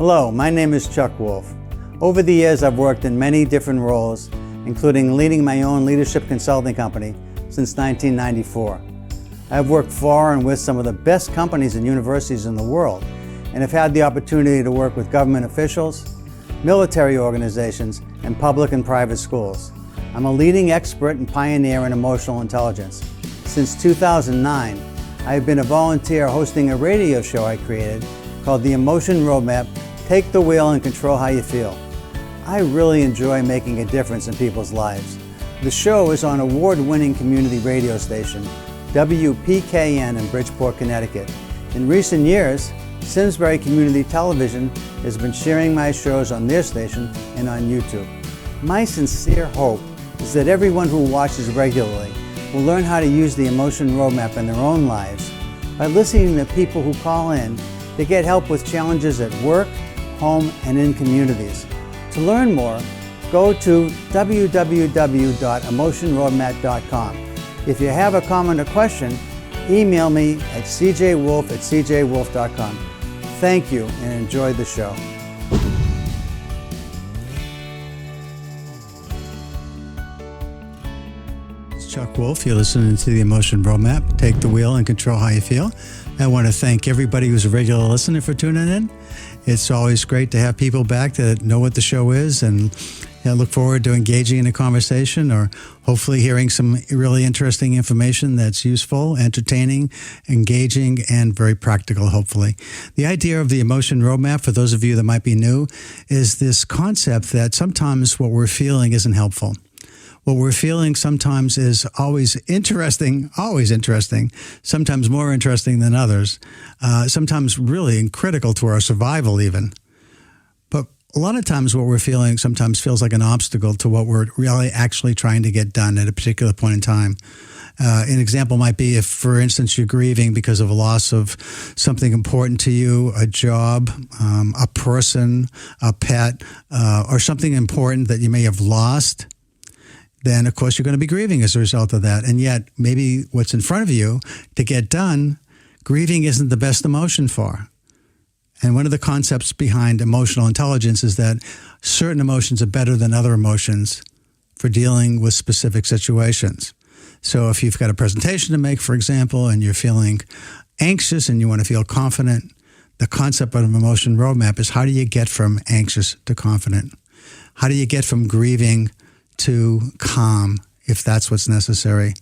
Hello, my name is Chuck Wolf. Over the years, I've worked in many different roles, including leading my own leadership consulting company since 1994. I've worked for and with some of the best companies and universities in the world, and have had the opportunity to work with government officials, military organizations, and public and private schools. I'm a leading expert and pioneer in emotional intelligence. Since 2009, I have been a volunteer hosting a radio show I created called The Emotion Roadmap: Take the Wheel and Control How You Feel. I really enjoy making a difference in people's lives. The show is on award-winning community radio station WPKN in Bridgeport, Connecticut. In recent years, Simsbury Community Television has been sharing my shows on their station and on YouTube. My sincere hope is that everyone who watches regularly will learn how to use the Emotion Roadmap in their own lives by listening to people who call in to get help with challenges at work, home, and in communities. To learn more, go to www.emotionroadmap.com. If you have a comment or question, email me at cjwolf@cjwolf.com. Thank you and enjoy the show. It's Chuck Wolf. You're listening to the Emotion Roadmap. Take the wheel and control how you feel. I want to thank everybody who's a regular listener for tuning in. It's always great to have people back that know what the show is, and I look forward to engaging in a conversation or hopefully hearing some really interesting information that's useful, entertaining, engaging, and very practical, hopefully. The idea of the Emotion Roadmap, for those of you that might be new, is this concept that sometimes what we're feeling isn't helpful. What we're feeling sometimes is always interesting, sometimes more interesting than others, sometimes really critical to our survival even. But a lot of times what we're feeling sometimes feels like an obstacle to what we're really actually trying to get done at a particular point in time. An example might be if, for instance, you're grieving because of a loss of something important to you, a job, a person, a pet, or something important that you may have lost. Then, of course, you're going to be grieving as a result of that. And yet, maybe what's in front of you to get done, grieving isn't the best emotion for. And one of the concepts behind emotional intelligence is that certain emotions are better than other emotions for dealing with specific situations. So if you've got a presentation to make, for example, and you're feeling anxious and you want to feel confident, the concept of an emotion roadmap is how do you get from anxious to confident? How do you get from grieving to calm, if that's what's necessary?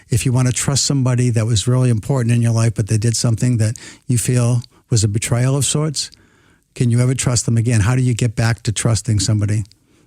If you want to trust somebody that was really important in your life, but they did something that you feel was a betrayal of sorts, can you ever trust them again? How do you get back to trusting somebody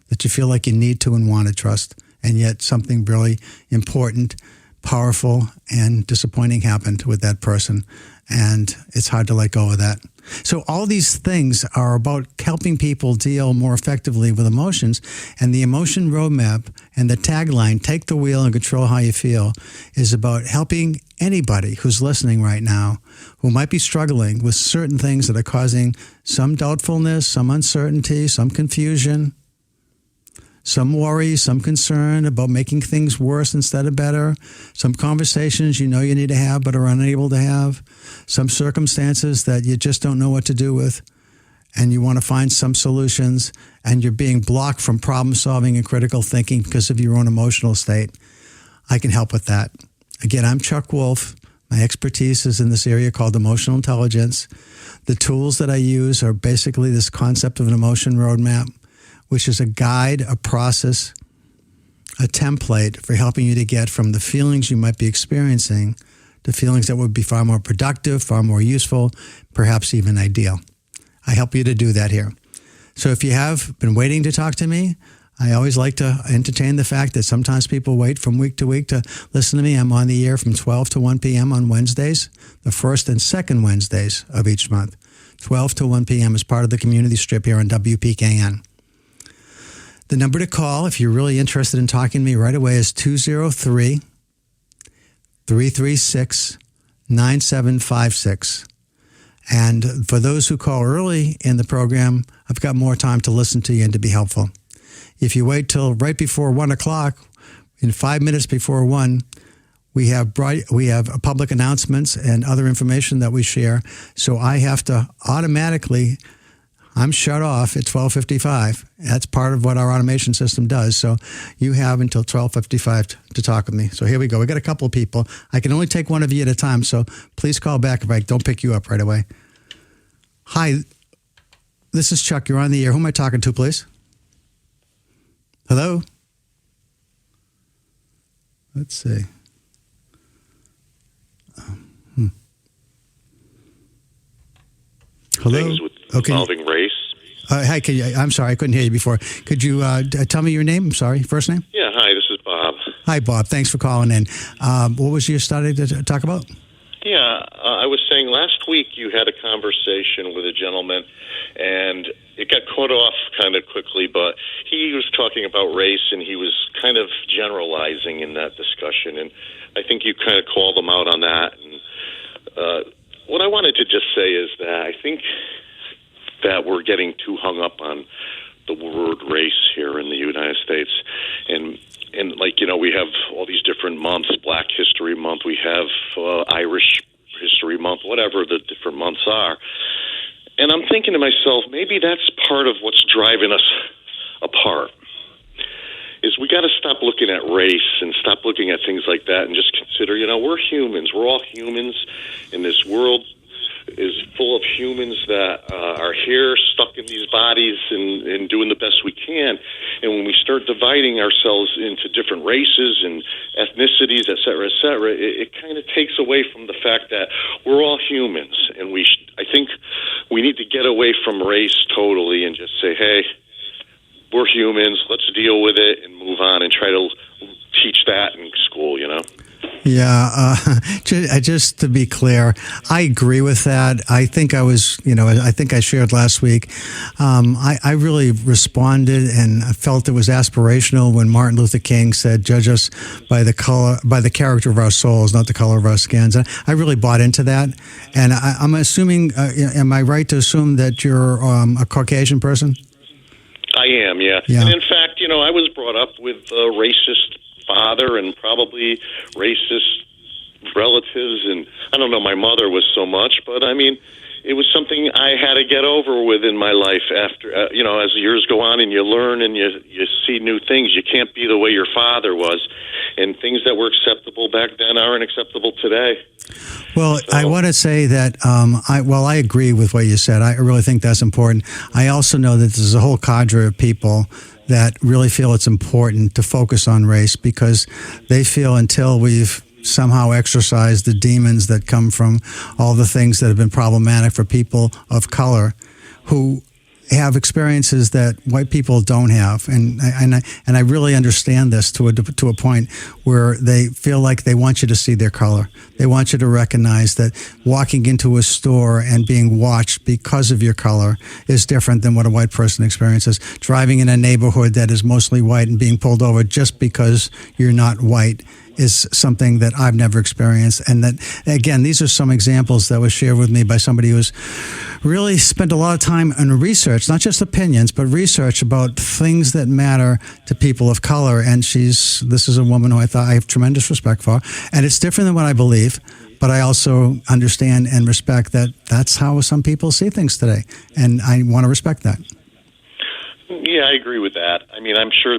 that you feel like you need to and want to trust, and yet something really important, powerful, and disappointing happened with that person, and it's hard to let go of that? So all these things are about helping people deal more effectively with emotions, and the Emotion Roadmap and the tagline, Take the Wheel and Control How You Feel, is about helping anybody who's listening right now who might be struggling with certain things that are causing some doubtfulness, some uncertainty, some confusion, some worry, some concern about making things worse instead of better, some conversations you know you need to have but are unable to have, some circumstances that you just don't know what to do with, and you want to find some solutions, and you're being blocked from problem solving and critical thinking because of your own emotional state. I can help with that. Again, I'm Chuck Wolf. My expertise is in this area called emotional intelligence. The tools that I use are basically this concept of an emotion roadmap, which is a guide, a process, a template for helping you to get from the feelings you might be experiencing to feelings that would be far more productive, far more useful, perhaps even ideal. I help you to do that here. So if you have been waiting to talk to me, I always like to entertain the fact that sometimes people wait from week to week to listen to me. I'm on the air from 12 to 1 p.m. on Wednesdays, the first and second Wednesdays of each month. 12 to 1 p.m. is part of the community strip here on WPKN. The number to call if you're really interested in talking to me right away is 203-336-9756. And for those who call early in the program, I've got more time to listen to you and to be helpful. If you wait till right before 1 o'clock, in 5 minutes before 1, we have public announcements and other information that we share. So I have to automatically I'm shut off at 12:55. That's part of what our automation system does. So you have until 12:55 to talk with me. So here we go. We got a couple of people. I can only take one of you at a time. So please call back if I don't pick you up right away. Hi, this is Chuck. You're on the air. Who am I talking to, please? Hello? Let's see. Hello? Things with involving race. Hi, I'm sorry, I couldn't hear you before. Could you tell me your name? I'm sorry, first name? Yeah, hi, this is Bob. Hi, Bob. Thanks for calling in. What was your study to talk about? Yeah, I was saying last week you had a conversation with a gentleman, and it got cut off kind of quickly, but he was talking about race, and he was kind of generalizing in that discussion, and I think you kind of called him out on that. And what I wanted to just say is that I think that we're getting too hung up on the word race here in the United States. And like, you know, we have all these different months, Black History Month, we have Irish History Month, whatever the different months are. And I'm thinking to myself, maybe that's part of what's driving us apart, is we got to stop looking at race and stop looking at things like that and just consider, you know, we're humans. We're all humans, and this world is full of humans that are here, stuck in these bodies and doing the best we can. And when we start dividing ourselves into different races and ethnicities, et cetera, it kind of takes away from the fact that we're all humans. And I think we need to get away from race totally and just say, hey, we're humans, let's deal with it and move on and try to teach that in school, you know? Yeah, just to be clear, I agree with that. I think I think I shared last week. I really responded and I felt it was aspirational when Martin Luther King said, "Judge us by the character of our souls, not the color of our skins." I really bought into that, and I'm assuming. Am I right to assume that you're a Caucasian person? I am, yeah. And in fact, you know, I was brought up with a racist father and probably racist relatives, and I don't know, my mother was so much, but I mean, it was something I had to get over with in my life after, you know, as the years go on and you learn and you see new things. You can't be the way your father was, and things that were acceptable back then aren't acceptable today. Well, so I want to say that I agree with what you said. I really think that's important. I also know that there's a whole cadre of people that really feel it's important to focus on race because they feel until we've somehow exorcised the demons that come from all the things that have been problematic for people of color who have experiences that white people don't have, and I really understand this to a point where they feel like they want you to see their color. They want you to recognize that walking into a store and being watched because of your color is different than what a white person experiences. Driving in a neighborhood that is mostly white and being pulled over just because you're not white is something that I've never experienced. And that, again, these are some examples that was shared with me by somebody who's really spent a lot of time on research, not just opinions, but research about things that matter to people of color. And this is a woman who I have tremendous respect for. And it's different than what I believe, but I also understand and respect that that's how some people see things today. And I want to respect that. Yeah, I agree with that. I mean, I'm sure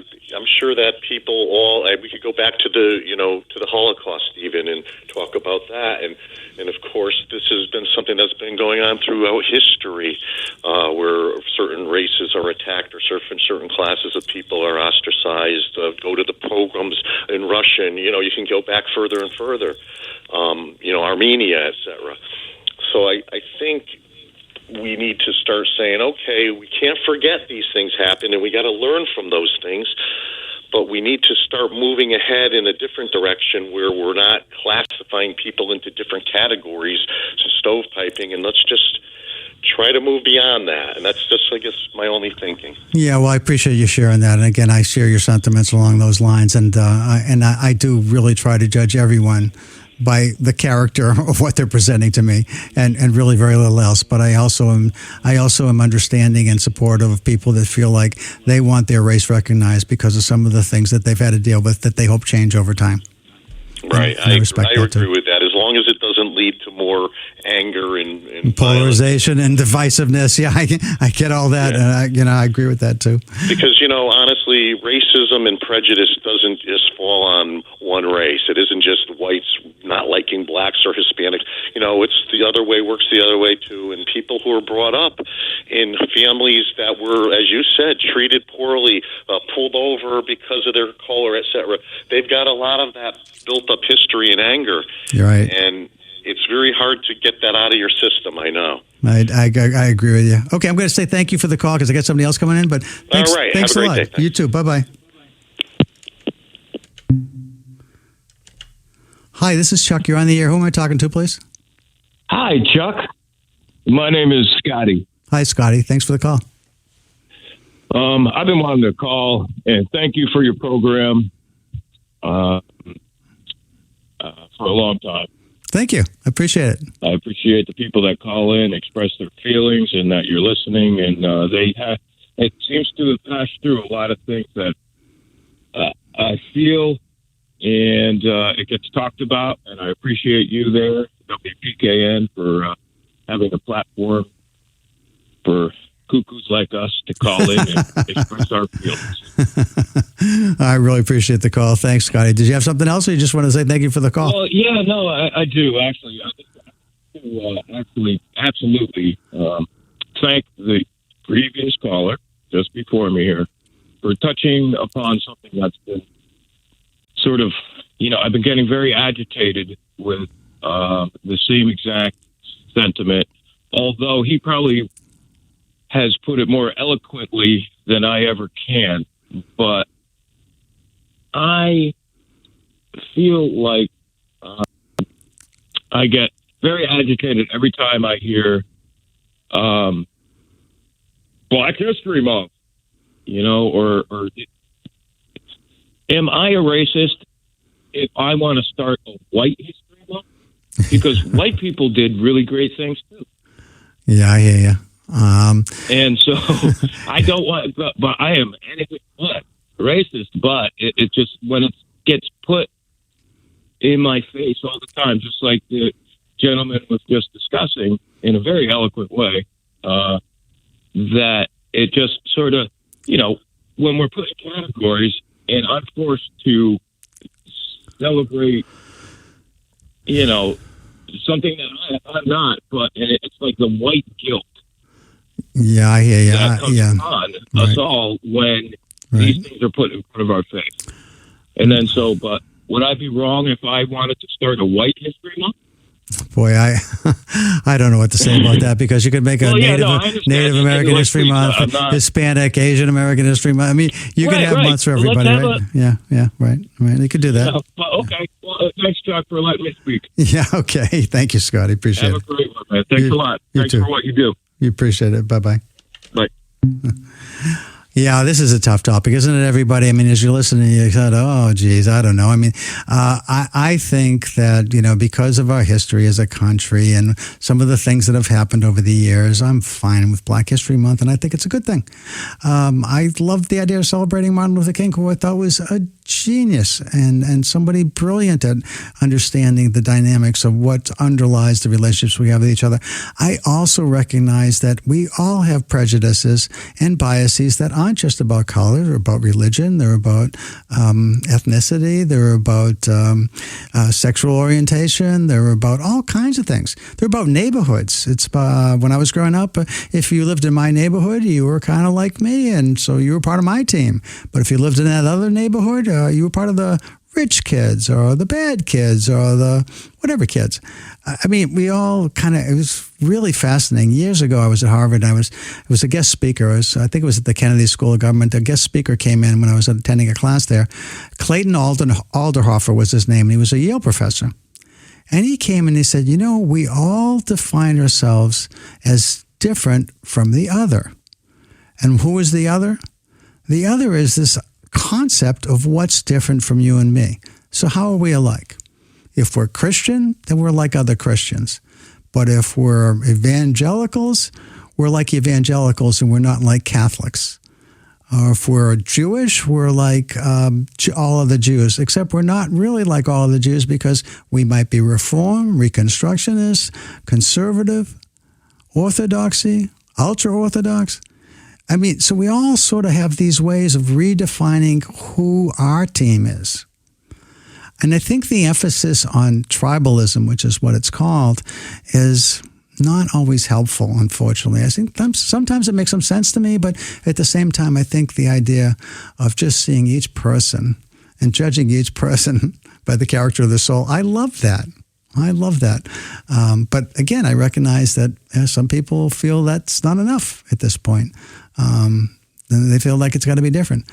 that people we could go back to the Holocaust even and talk about that, and of course this has been something that's been going on throughout history, where certain races are attacked or certain classes of people are ostracized. Go to the pogroms in Russia, and you can go back further and further, Armenia, etc. So I think we need to start saying, okay, we can't forget these things happen, and we got to learn from those things, but we need to start moving ahead in a different direction where we're not classifying people into different categories, stovepiping, and let's just try to move beyond that. And that's just, I guess, my only thinking. Yeah, well, I appreciate you sharing that. And again, I share your sentiments along those lines, and I do really try to judge everyone by the character of what they're presenting to me, and really very little else. But I also am understanding and supportive of people that feel like they want their race recognized because of some of the things that they've had to deal with that they hope change over time. Right, and I agree with that. As long as it doesn't lead to more anger and Polarization and divisiveness. Yeah, I get all that. Yeah. And I agree with that too. Because, honestly, racism and prejudice doesn't just fall on one race. It isn't just whites not liking blacks or Hispanics. It's the other way, works the other way too. And people who are brought up in families that were, as you said, treated poorly, pulled over because of their color, etc. They've got a lot of that built up history and anger. You're right. And it's very hard to get that out of your system, I know. I agree with you. Okay, I'm going to say thank you for the call because I got somebody else coming in. But thanks, all right, thanks have a lot. great day. You too. Bye-bye. Hi, this is Chuck. You're on the air. Who am I talking to, please? Hi, Chuck. My name is Scotty. Hi, Scotty. Thanks for the call. I've been wanting to call and thank you for your program for a long time. Thank you. I appreciate it. I appreciate the people that call in, express their feelings, and that you're listening. And it seems to have passed through a lot of things that I feel, and it gets talked about. And I appreciate you there, WPKN, for having a platform for cuckoos like us to call in and express our feelings. I really appreciate the call. Thanks, Scotty. Did you have something else, or you just want to say thank you for the call? Well, yeah, no, I do, actually. I just want to absolutely thank the previous caller just before me here for touching upon something that's been sort of, I've been getting very agitated with the same exact sentiment, although he probably has put it more eloquently than I ever can. But I feel like I get very agitated every time I hear Black History Month, or am I a racist if I want to start a White History Month? Because white people did really great things too. Yeah, I hear you. And so I don't want, but I am anything but racist. But it just, when it gets put in my face all the time, just like the gentleman was just discussing in a very eloquent way, that it just sort of, when we're put in categories and I'm forced to celebrate, something that I'm not, but it's like the white guilt. Yeah, I hear you. That comes on us all when these things are put in front of our face. And then but would I be wrong if I wanted to start a White History Month? Boy, I don't know what to say about that, because you could make a Native American History Month, Hispanic, Asian American History Month. I mean, you could have months for everybody, right? Yeah, right. You could do that. Okay. Well, thanks, Chuck, for letting me speak. Yeah, okay. Thank you, Scotty. Appreciate it. Have a great one, man. Thanks a lot. Thanks for what you do. You appreciate it. Bye-bye. Bye. Yeah, this is a tough topic, isn't it, everybody? I mean, as you're listening, you said, oh, geez, I don't know. I mean, I think that, because of our history as a country and some of the things that have happened over the years, I'm fine with Black History Month, and I think it's a good thing. I love the idea of celebrating Martin Luther King, who I thought was a genius and somebody brilliant at understanding the dynamics of what underlies the relationships we have with each other. I also recognize that we all have prejudices and biases that aren't just about color. They're about religion. They're about ethnicity. They're about sexual orientation. They're about all kinds of things. They're about neighborhoods. It's when I was growing up, if you lived in my neighborhood, you were kind of like me, and so you were part of my team. But if you lived in that other neighborhood, you were part of the rich kids or the bad kids or the whatever kids. I mean, we all it was really fascinating. Years ago, I was at Harvard, and I was a guest speaker. I think it was at the Kennedy School of Government. A guest speaker came in when I was attending a class there. Clayton Alderhofer was his name, and he was a Yale professor. And he came and he said, we all define ourselves as different from the other. And who is the other? The other is this concept of what's different from you and me. So how are we alike? If we're Christian, then we're like other Christians. But if we're evangelicals, we're like evangelicals and we're not like Catholics. Or if we're Jewish, we're like all of the Jews, except we're not really like all of the Jews because we might be Reform, Reconstructionist, conservative. orthodoxy, ultra-orthodox. I mean, so we all sort of have these ways of redefining who our team is. And I think the emphasis on tribalism, which is what it's called, is not always helpful, unfortunately. I think sometimes it makes some sense to me, but at the same time, I think the idea of just seeing each person and judging each person by the character of the soul, I love that. I love that. But again, I recognize that some people feel that's not enough at this point. They feel like it's got to be different.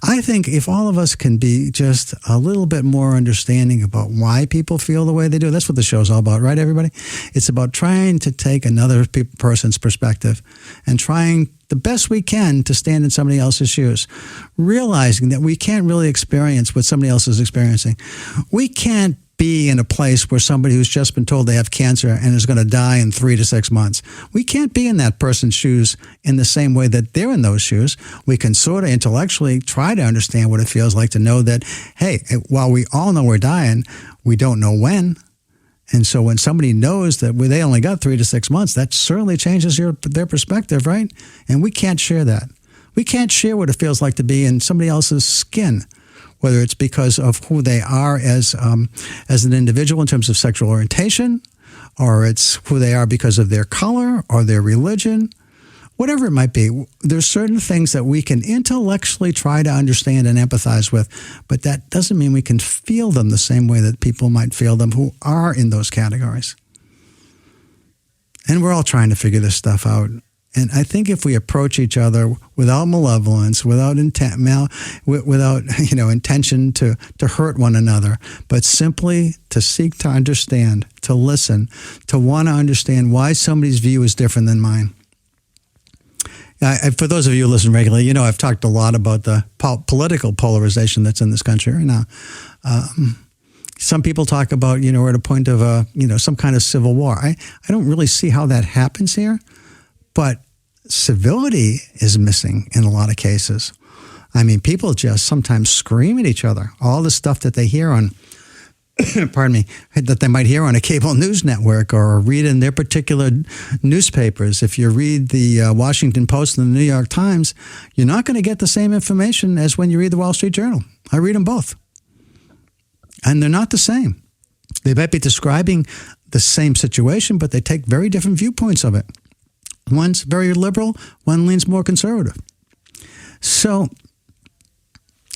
I think if all of us can be just a little bit more understanding about why people feel the way they do, that's what the show's all about, right, everybody? It's about trying to take another person's perspective and trying the best we can to stand in somebody else's shoes, realizing that we can't really experience what somebody else is experiencing. We can't be in a place where somebody who's just been told they have cancer and is going to die in 3 to 6 months. We can't be in that person's shoes in the same way that they're in those shoes. We can sort of intellectually try to understand what it feels like to know that, hey, while we all know we're dying, we don't know when. And so when somebody knows that they only got 3 to 6 months, that certainly changes their perspective, right? And we can't share that. We can't share what it feels like to be in somebody else's skin, whether it's because of who they are as an individual in terms of sexual orientation, or it's who they are because of their color or their religion, whatever it might be. There's certain things that we can intellectually try to understand and empathize with, but that doesn't mean we can feel them the same way that people might feel them who are in those categories. And we're all trying to figure this stuff out. And I think if we approach each other without malevolence, without intention to hurt one another, but simply to seek to understand, to listen, to want to understand why somebody's view is different than mine. For those of you who listen regularly, I've talked a lot about the political polarization that's in this country right now. Some people talk about, we're at a point of some kind of civil war. I don't really see how that happens here. But civility is missing in a lot of cases. I mean, people just sometimes scream at each other. All the stuff that they hear on, that they might hear on a cable news network or read in their particular newspapers. If you read the Washington Post and the New York Times, you're not going to get the same information as when you read the Wall Street Journal. I read them both. And they're not the same. They might be describing the same situation, but they take very different viewpoints of it. One's very liberal, one leans more conservative. So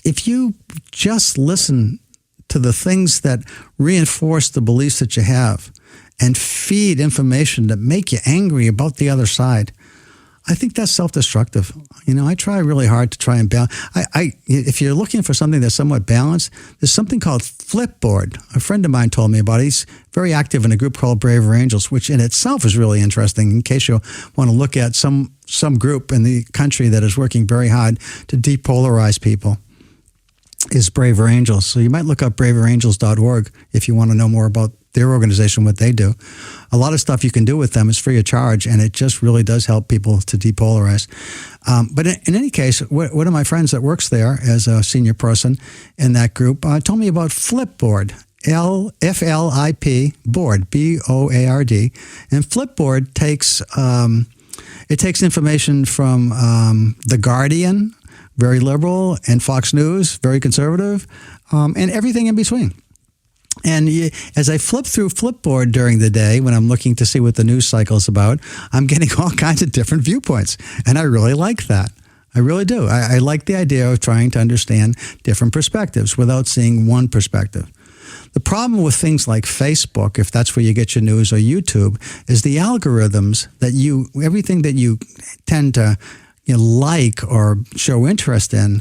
if you just listen to the things that reinforce the beliefs that you have and feed information that make you angry about the other side, I think that's self-destructive. I try really hard to try and balance. If you're looking for something that's somewhat balanced, there's something called Flipboard. A friend of mine told me about it. He's very active in a group called Braver Angels, which in itself is really interesting in case you want to look at some group in the country that is working very hard to depolarize people. Is Braver Angels. So you might look up braverangels.org if you want to know more about their organization, what they do. A lot of stuff you can do with them is free of charge, and it just really does help people to depolarize. But in any case, one of my friends that works there as a senior person in that group told me about Flipboard, F-L-I-P, board, B-O-A-R-D. And Flipboard takes information from The Guardian, very liberal, and Fox News, very conservative, and everything in between. And as I flip through Flipboard during the day, when I'm looking to see what the news cycle is about, I'm getting all kinds of different viewpoints. And I really like that. I really do. I like the idea of trying to understand different perspectives without seeing one perspective. The problem with things like Facebook, if that's where you get your news, or YouTube, is the algorithms that everything that you tend to like or show interest in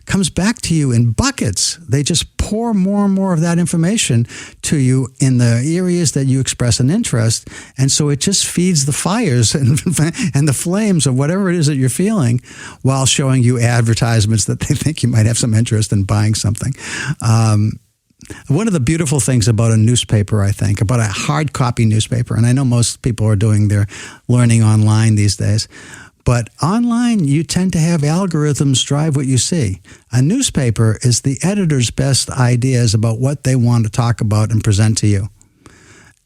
comes back to you in buckets. They just pour more and more of that information to you in the areas that you express an interest. And so it just feeds the fires and the flames of whatever it is that you're feeling while showing you advertisements that they think you might have some interest in buying something. One of the beautiful things about a newspaper, I think, about a hard copy newspaper, and I know most people are doing their learning online these days, but online, you tend to have algorithms drive what you see. A newspaper is the editor's best ideas about what they want to talk about and present to you.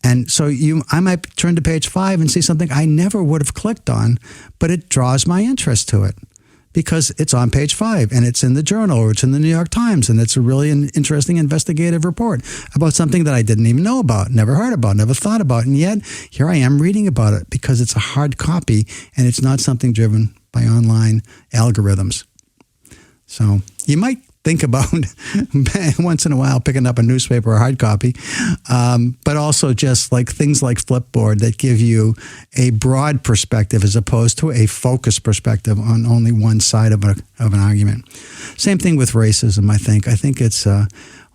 And so I might turn to page 5 and see something I never would have clicked on, but it draws my interest to it because it's on page 5 and it's in the Journal or it's in the New York Times and it's a really interesting investigative report about something that I didn't even know about, never heard about, never thought about. And yet here I am reading about it because it's a hard copy and it's not something driven by online algorithms. So you might think about once in a while picking up a newspaper or hard copy, but also just like things like Flipboard that give you a broad perspective as opposed to a focused perspective on only one side of an argument. Same thing with racism, I think. I think it's,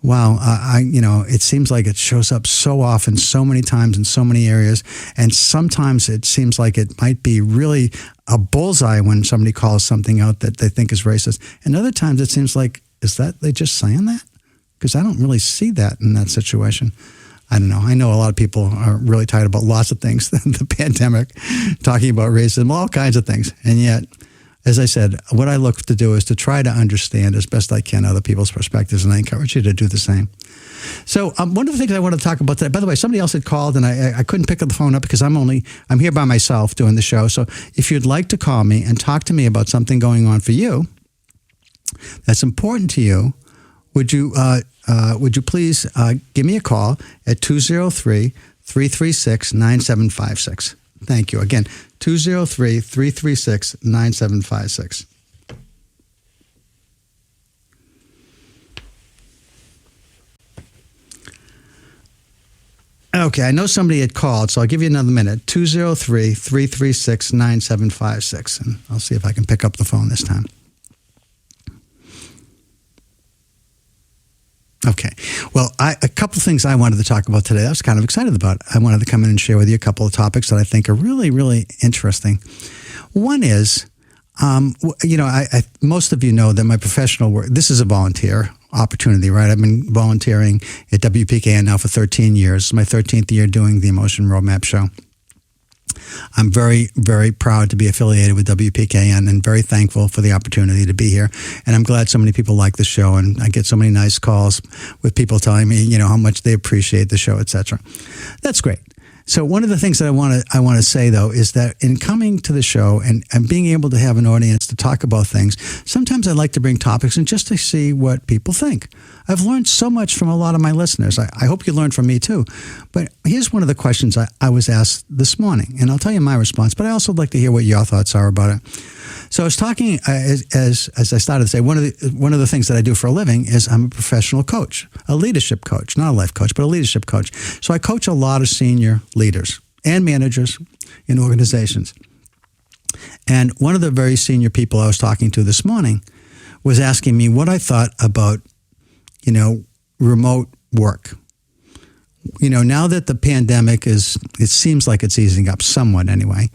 it seems like it shows up so often, so many times in so many areas, and sometimes it seems like it might be really a bullseye when somebody calls something out that they think is racist. And other times it seems like, is that they just saying that? Because I don't really see that in that situation. I don't know. I know a lot of people are really tired about lots of things, the pandemic, talking about racism, all kinds of things. And yet, as I said, what I look to do is to try to understand as best I can other people's perspectives, and I encourage you to do the same. So one of the things I want to talk about today, by the way, somebody else had called and I couldn't pick up the phone up because I'm here by myself doing the show. So if you'd like to call me and talk to me about something going on for you that's important to you, would you please give me a call at 203-336-9756. Thank you. Again, 203-336-9756. Okay, I know somebody had called, so I'll give you another minute. 203-336-9756. And I'll see if I can pick up the phone this time. Okay. Well, a couple of things I wanted to talk about today I was kind of excited about. I wanted to come in and share with you a couple of topics that I think are really, really interesting. One is, most of you know that my professional work, this is a volunteer opportunity, right? I've been volunteering at WPKN now for 13 years. It's my 13th year doing the Emotion Roadmap show. I'm very, very proud to be affiliated with WPKN and very thankful for the opportunity to be here. And I'm glad so many people like the show, and I get so many nice calls with people telling me, how much they appreciate the show, etc. That's great. So one of the things that I want to say, though, is that in coming to the show and being able to have an audience to talk about things, sometimes I like to bring topics and just to see what people think. I've learned so much from a lot of my listeners. I hope you learned from me, too. But here's one of the questions I was asked this morning, and I'll tell you my response, but I also like to hear what your thoughts are about it. So I was talking, as I started to say, one of the things that I do for a living is I'm a professional coach, a leadership coach, not a life coach, but a leadership coach. So I coach a lot of senior leaders and managers in organizations. And one of the very senior people I was talking to this morning was asking me what I thought about, remote work. Now that the pandemic it seems like it's easing up somewhat anyway.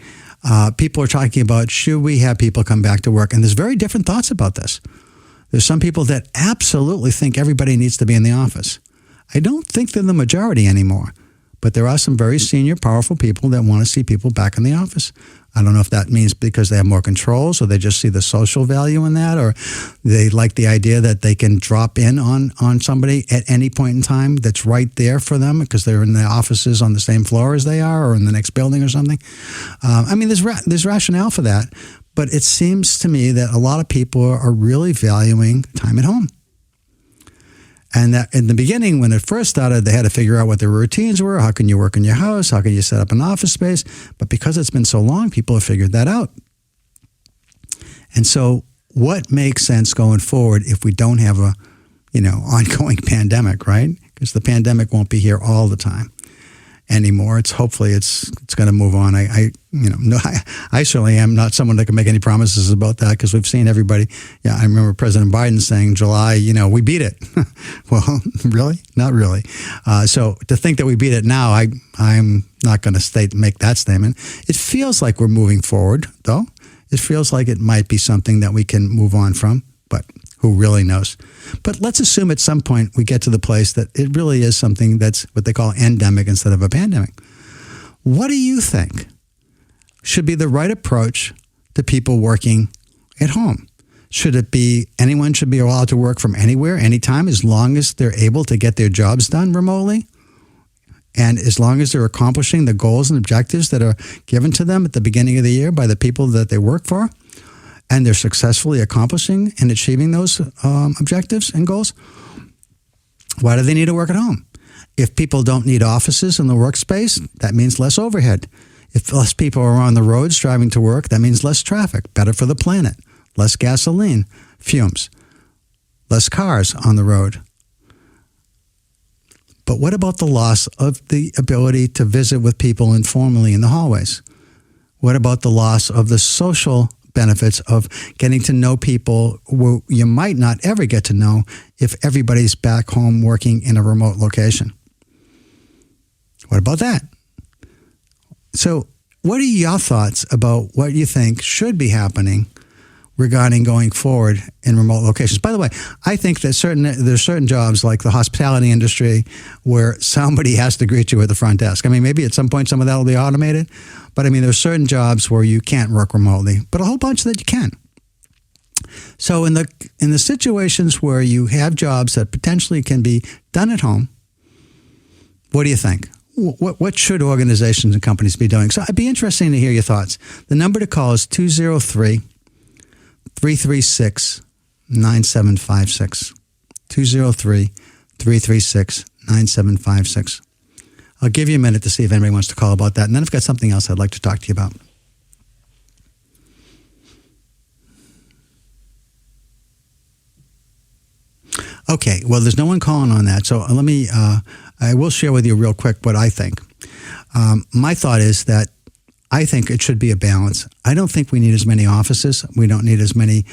People are talking about, should we have people come back to work? And there's very different thoughts about this. There's some people that absolutely think everybody needs to be in the office. I don't think they're the majority anymore, but there are some very senior, powerful people that want to see people back in the office. I don't know if that means because they have more controls or they just see the social value in that, or they like the idea that they can drop in on somebody at any point in time that's right there for them because they're in the offices on the same floor as they are or in the next building or something. There's rationale for that, but it seems to me that a lot of people are really valuing time at home. And that in the beginning, when it first started, they had to figure out what their routines were. How can you work in your house? How can you set up an office space? But because it's been so long, people have figured that out. And so what makes sense going forward if we don't have a, ongoing pandemic, right? Because the pandemic won't be here all the time anymore. Hopefully it's going to move on. I certainly am not someone that can make any promises about that because we've seen everybody. Yeah, I remember President Biden saying July, we beat it. Well, really? Not really. So to think that we beat it now, I'm not going to make that statement. It feels like we're moving forward, though. It feels like it might be something that we can move on from, but who really knows? But let's assume at some point we get to the place that it really is something that's what they call endemic instead of a pandemic. What do you think should be the right approach to people working at home? Should it be anyone should be allowed to work from anywhere, anytime, as long as they're able to get their jobs done remotely? And as long as they're accomplishing the goals and objectives that are given to them at the beginning of the year by the people that they work for, and they're successfully accomplishing and achieving those objectives and goals, why do they need to work at home? If people don't need offices in the workspace, that means less overhead. If less people are on the roads driving to work, that means less traffic, better for the planet, less gasoline fumes, less cars on the road. But what about the loss of the ability to visit with people informally in the hallways? What about the loss of the social benefits of getting to know people who you might not ever get to know if everybody's back home working in a remote location? What about that? So what are your thoughts about what you think should be happening regarding going forward in remote locations? By the way, I think that there's certain jobs like the hospitality industry where somebody has to greet you at the front desk. I mean, maybe at some point some of that will be automated, but I mean, there's certain jobs where you can't work remotely, but a whole bunch that you can. So in the situations where you have jobs that potentially can be done at home, what do you think? What should organizations and companies be doing? So I'd be interested to hear your thoughts. The number to call is 203-336-9756. 203-336-9756. I'll give you a minute to see if anybody wants to call about that. And then I've got something else I'd like to talk to you about. Okay, well, there's no one calling on that. So let me, I will share with you real quick what I think. My thought is that I think it should be a balance. I don't think we need as many offices. We don't need as many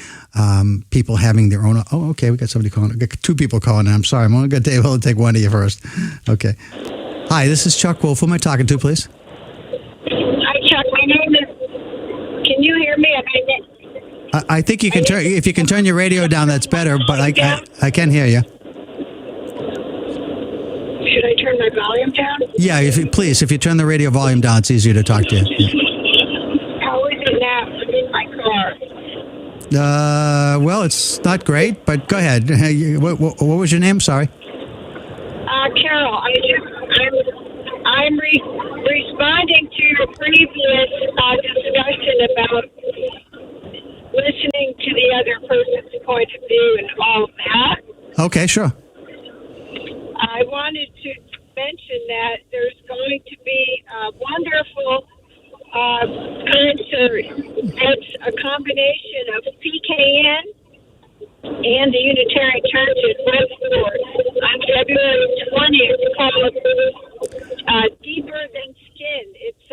people having their own. Oh, okay, we got somebody calling. We got two people calling in. I'm sorry. I'm only going to be able to take one of you first. Okay. Hi, this is Chuck Wolf. Who am I talking to, please? Hi, Chuck. My name is. Can you hear me? I think you can turn. If you can turn your radio down, that's better. But I can hear you. Should I turn my volume down? Yeah, please. If you turn the radio volume down, it's easier to talk to you. How is it now? I'm in my car. Well, it's not great, but go ahead. What was your name? Sorry. Carol. I'm responding to your previous discussion about listening to the other person's point of view and all of that. Okay, sure. I wanted to mention that there's going to be a wonderful concert. It's a combination of PKN and the Unitarian Church in Westport on February 20th called Deeper Than Skin. It's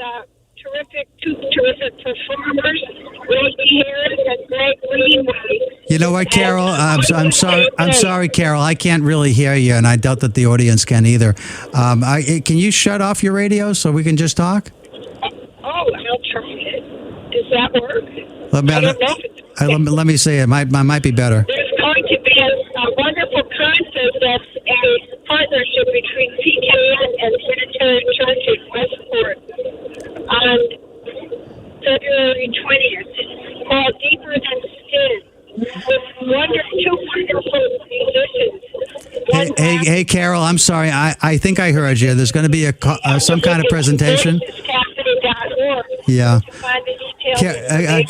two terrific performers, Rosie Harris and Greg Greenway. You know what, Carol? I'm sorry, Carol. I can't really hear you, and I doubt that the audience can either. Can you shut off your radio so we can just talk? I'll try it. Does that work? Let me say it. Might be better. There's going to be a wonderful concert that's a partnership between PKN and Unitarian Church in Westport on February 20th. It's called Deeper Than Skin. With two wonderful musicians. Hey, Carol, I'm sorry. I think I heard you. There's going to be some kind of presentation. Yeah. It's a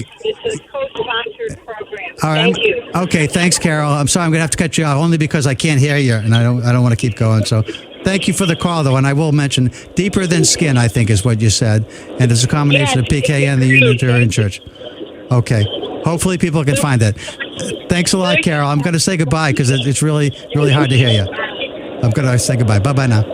co-sponsored program. All right. Thank you. Okay, thanks, Carol. I'm sorry. I'm going to have to cut you off only because I can't hear you, and I don't want to keep going. So thank you for the call, though, and I will mention Deeper Than Skin, I think is what you said, and it's a combination of PK and the Unitarian Church. Okay. Hopefully people can find that. Thanks a lot, Carol. I'm going to say goodbye because it's really, really hard to hear you. I'm going to say goodbye. Bye-bye now.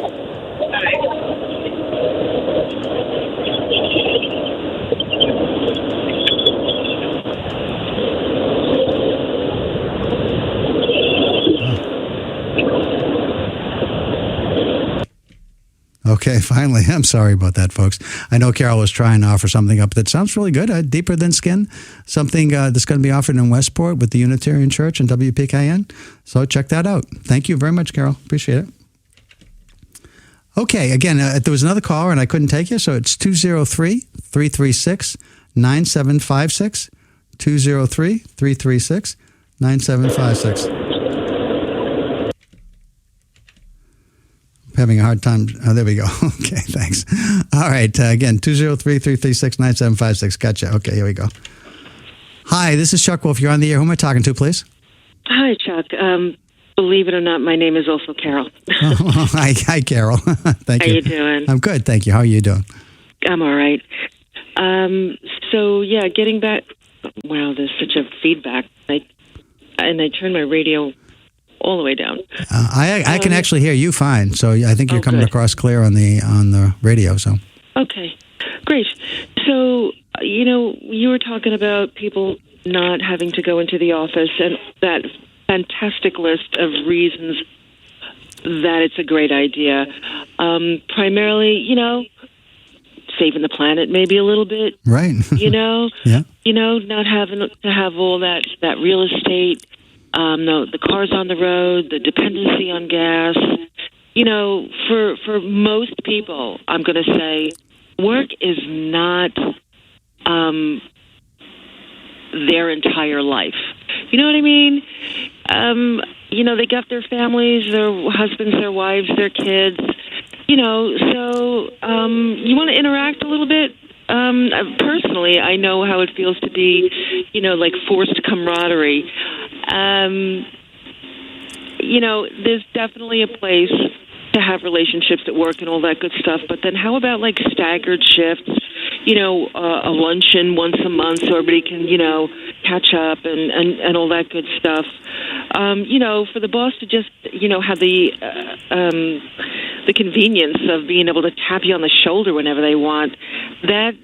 Okay, finally. I'm sorry about that, folks. I know Carol was trying to offer something up that sounds really good, Deeper Than Skin, something that's going to be offered in Westport with the Unitarian Church and WPKN. So check that out. Thank you very much, Carol. Appreciate it. Okay, again, there was another caller and I couldn't take you, so it's 203-336-9756, 203-336-9756. Having a hard time. Oh, there we go. Okay, thanks. All right. Again, 203-336-9756. Gotcha. Okay, here we go. Hi, this is Chuck Wolf. You're on the air. Who am I talking to, please? Hi, Chuck. Believe it or not, my name is also Carol. Hi, Carol. Thank you. How you doing? I'm good, thank you. How are you doing? I'm all right. Getting back. Wow, there's such a feedback. I turned my radio all the way down. I can actually hear you fine, so I think you're coming good. across clear on the radio. So okay, great. So you were talking about people not having to go into the office, and that fantastic list of reasons that it's a great idea. Primarily, saving the planet maybe a little bit. Right. Yeah. Not having to have all that real estate. No, the cars on the road, the dependency on gas. For most people, I'm going to say work is not their entire life. You know what I mean? They got their families, their husbands, their wives, their kids. So you want to interact a little bit. Personally, I know how it feels to be, like forced camaraderie. There's definitely a place to have relationships at work and all that good stuff. But then how about like staggered shifts? A luncheon once a month so everybody can, catch up and all that good stuff. For the boss to just, have the convenience of being able to tap you on the shoulder whenever they want, that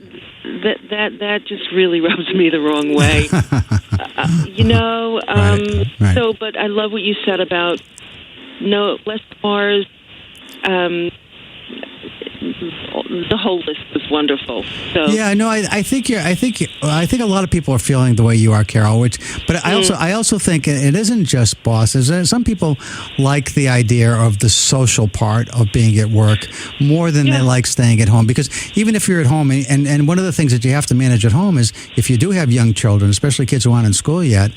just really rubs me the wrong way. Right. So, but I love what you said about less cars. The whole list was wonderful. So yeah, no, I think a lot of people are feeling the way you are, Carol. But I also think it isn't just bosses. Some people like the idea of the social part of being at work more than they like staying at home. Because even if you're at home, and one of the things that you have to manage at home is if you do have young children, especially kids who aren't in school yet,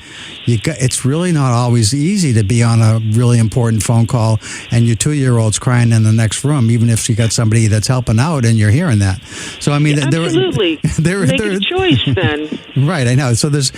it's really not always easy to be on a really important phone call and your 2-year-old's crying in the next room, even if you got somebody that's helping out and you're hearing that. So I mean, absolutely, make a choice then. Right, I know. So there's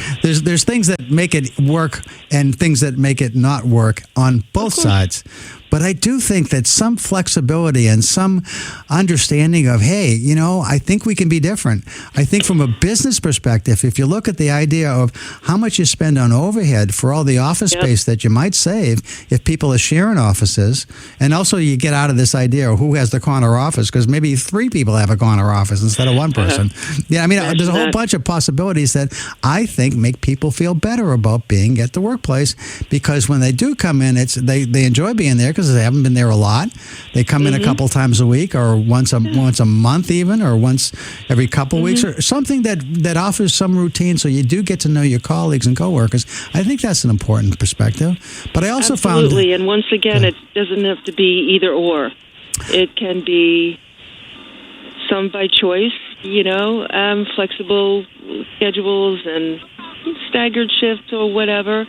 things that make it work and things that make it not work on both sides. But I do think that some flexibility and some understanding of, hey, I think we can be different. I think from a business perspective, if you look at the idea of how much you spend on overhead for all the office space that you might save if people are sharing offices, and also you get out of this idea of who has the corner office, because maybe 3 people have a corner office instead of one person. Yeah, I mean, there's a whole bunch of possibilities that I think make people feel better about being at the workplace, because when they do come in, they enjoy being there because they haven't been there a lot. They come in a couple times a week, or once a month even, or once every couple weeks, or something that offers some routine, so you do get to know your colleagues and coworkers. I think that's an important perspective. But I also found... Absolutely, and once again, it doesn't have to be either or. It can be some by choice, flexible schedules and staggered shifts or whatever.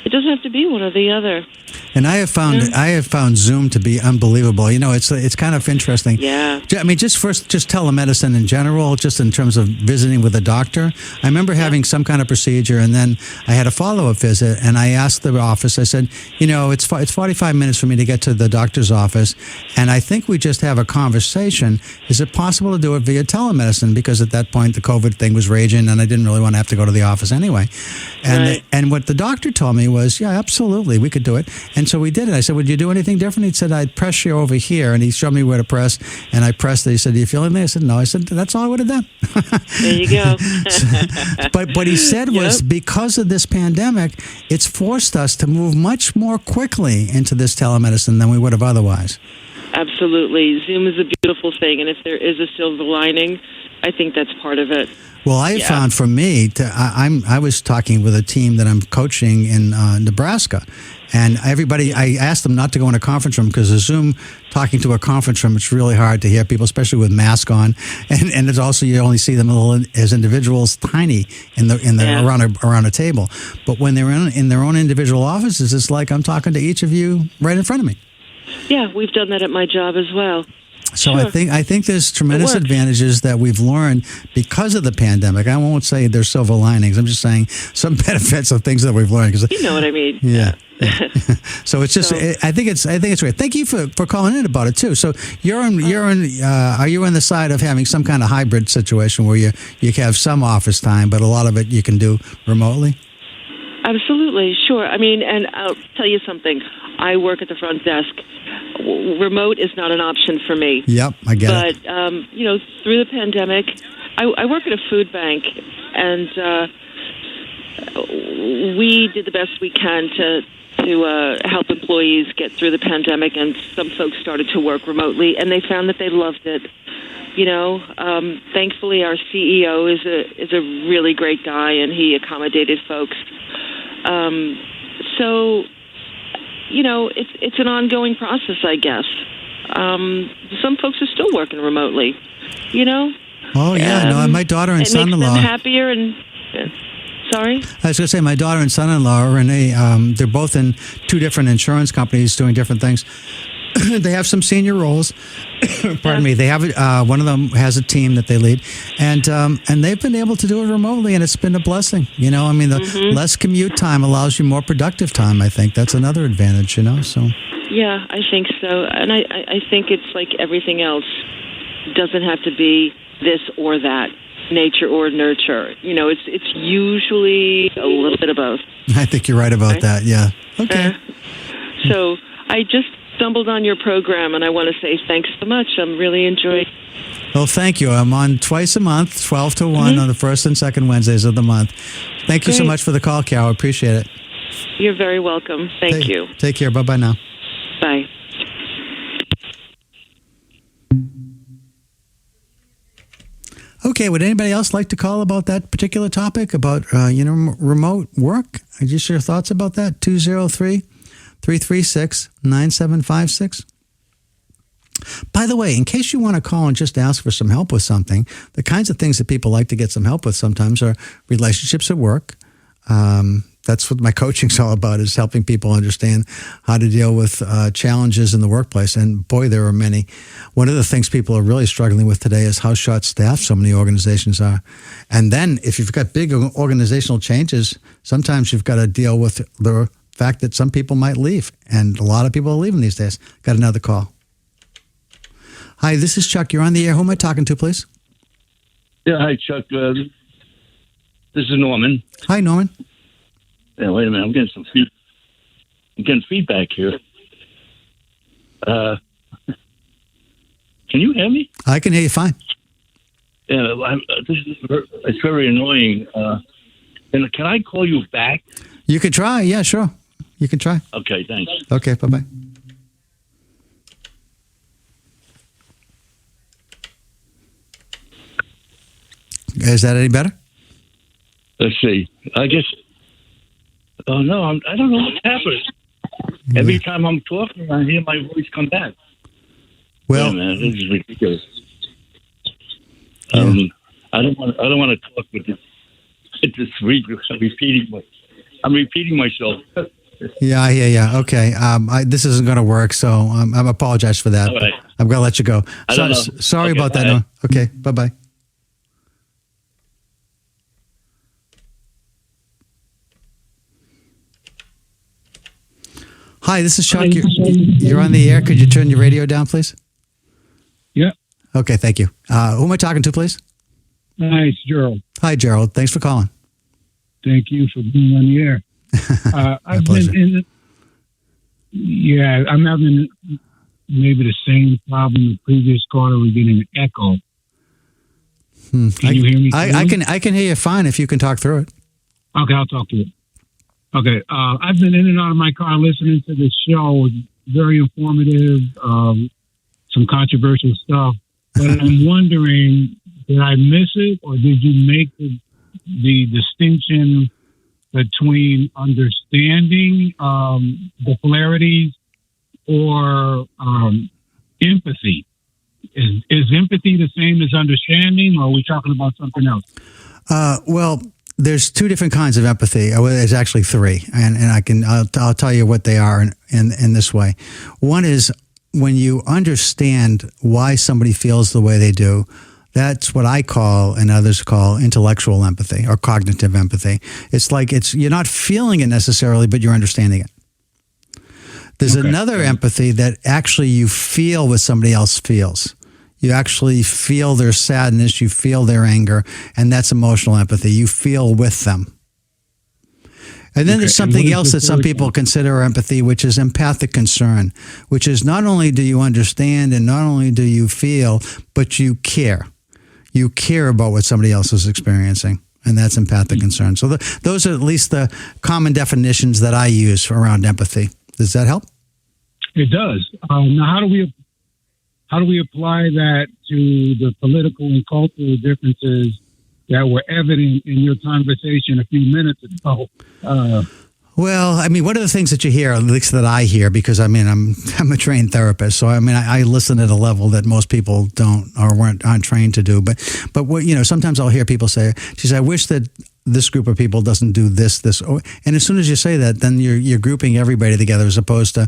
It doesn't have to be one or the other. And I have found Zoom to be unbelievable. It's kind of interesting. Yeah. I mean, just telemedicine in general, just in terms of visiting with a doctor. I remember having some kind of procedure, and then I had a follow-up visit, and I asked the office, I said, it's 45 minutes for me to get to the doctor's office, and I think we just have a conversation. Is it possible to do it via telemedicine? Because at that point, the COVID thing was raging, and I didn't really want to have to go to the office anyway. And what the doctor told me was, yeah, absolutely, we could do it. And so we did it. I said, would you do anything different? He said, I'd press you over here. And he showed me where to press. And I pressed it. He said, do you feel anything? I said, no. I said, that's all I would have done. There you go. But what he said was, because of this pandemic, it's forced us to move much more quickly into this telemedicine than we would have otherwise. Absolutely. Zoom is a beautiful thing. And if there is a silver lining, I think that's part of it. Well, I found for me, I was talking with a team that I'm coaching in Nebraska, and I asked them not to go in a conference room, because a Zoom talking to a conference room, it's really hard to hear people, especially with masks on, and it's also, you only see them as individuals, tiny around a table. But when they're in their own individual offices, it's like I'm talking to each of you right in front of me. Yeah, we've done that at my job as well. So Sure. I think there's tremendous advantages that we've learned because of the pandemic. I won't say there's silver linings. I'm just saying some benefits of things that we've learned. You know what I mean? Yeah. So it's just I think it's great. Thank you for calling in about it too. So are you on the side of having some kind of hybrid situation where you have some office time, but a lot of it you can do remotely? Absolutely, sure. I mean, and I'll tell you something. I work at the front desk. Remote is not an option for me. Yep, I get it. But, through the pandemic, I work at a food bank, and we did the best we can to help employees get through the pandemic, and some folks started to work remotely, and they found that they loved it. Thankfully, our CEO is a really great guy, and he accommodated folks. It's an ongoing process, I guess. Some folks are still working remotely, Oh, yeah. No, my daughter and son-in-law. It makes them happier and... Sorry? I was going to say, my daughter and son-in-law are they're both in two different insurance companies doing different things. They have some senior roles. Pardon me. They have one of them has a team that they lead, and they've been able to do it remotely, and it's been a blessing. The less commute time allows you more productive time. I think that's another advantage. So. Yeah, I think so, and I think it's like everything else. It doesn't have to be this or that, nature or nurture. It's usually a little bit of both. I think you're right about that. Yeah. Okay. So I just stumbled on your program, and I want to say thanks so much. I'm really enjoying. Well, thank you. I'm on twice a month, 12 to 1 on the first and second Wednesdays of the month. Thank you so much for the call, Carol. I appreciate it. You're very welcome. Thank you. Take care. Bye-bye now. Bye. Okay, would anybody else like to call about that particular topic, about remote work? Just your thoughts about that? 203-336-9756. By the way, in case you want to call and just ask for some help with something, the kinds of things that people like to get some help with sometimes are relationships at work. That's what my coaching's all about, is helping people understand how to deal with challenges in the workplace. And boy, there are many. One of the things people are really struggling with today is how short-staffed so many organizations are. And then if you've got big organizational changes, sometimes you've got to deal with the fact that some people might leave. And a lot of people are leaving these days. Got another call. Hi, this is Chuck. You're on the air. Who am I talking to, please? Yeah, hi, Chuck. This is Norman. Hi, Norman. Yeah, wait a minute. I'm getting some feedback here. Can you hear me? I can hear you fine. Yeah, it's very annoying. And can I call you back? You can try. Yeah, sure. You can try. Okay, thanks. Okay, bye-bye. Is that any better? Let's see. I guess... Oh, no, I don't know what's happening. Every time I'm talking, I hear my voice come back. Well, man, this is ridiculous. Yeah. I don't want to talk with this. I'm repeating myself. Yeah, I hear you. Okay. This isn't going to work, so I apologize for that. All right. I'm going to let you go. Sorry Okay, about that. bye. No. Okay, bye-bye. Hi, this is Chuck. You're on the air. Could you turn your radio down, please? Yeah. Okay, thank you. Who am I talking to, please? Hi, it's Gerald. Hi, Gerald. Thanks for calling. Thank you for being on the air. I've pleasure. I'm having maybe the same problem the previous caller was getting an echo. Can you hear me? I can hear you fine if you can talk through it. Okay, I'll talk to you. Okay, I've been in and out of my car listening to this show. It's very informative, some controversial stuff. But I'm wondering, did I miss it, or did you make the distinction between understanding the polarities or empathy? Is empathy the same as understanding, or are we talking about something else? Well, there's two different kinds of empathy. There's actually three, and I'll tell you what they are in this way. One is when you understand why somebody feels the way they do, that's what I call and others call intellectual empathy or cognitive empathy. It's like you're not feeling it necessarily, but you're understanding it. There's another empathy that actually you feel what somebody else feels. You actually feel their sadness, you feel their anger, and that's emotional empathy. You feel with them. And then there's something else that some people consider empathy, which is empathic concern, which is not only do you understand and not only do you feel, but you care. You care about what somebody else is experiencing, and that's empathic concern. So those are at least the common definitions that I use around empathy. Does that help? It does. Now, how do we apply that to the political and cultural differences that were evident in your conversation a few minutes ago? Well, I mean, one of the things that you hear, at least that I hear, because I mean, I'm a trained therapist, so I mean, I listen at a level that most people don't or aren't trained to do. But what, sometimes I'll hear people say, "Geez, I wish that this group of people doesn't do this." And as soon as you say that, then you're grouping everybody together, as opposed to,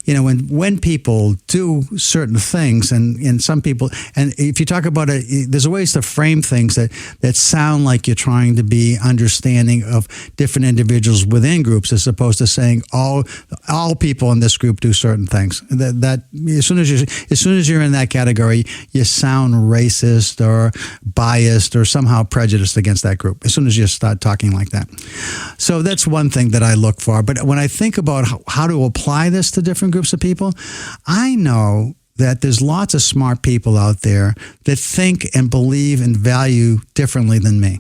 when people do certain things, and some people, and if you talk about it, there's ways to frame things that sound like you're trying to be understanding of different individuals within groups, as opposed to saying all people in this group do certain things. That as soon as you're in that category, you sound racist or biased or somehow prejudiced against that group. As soon as you start talking like that. So that's one thing that I look for. But when I think about how to apply this to different groups of people, I know that there's lots of smart people out there that think and believe and value differently than me.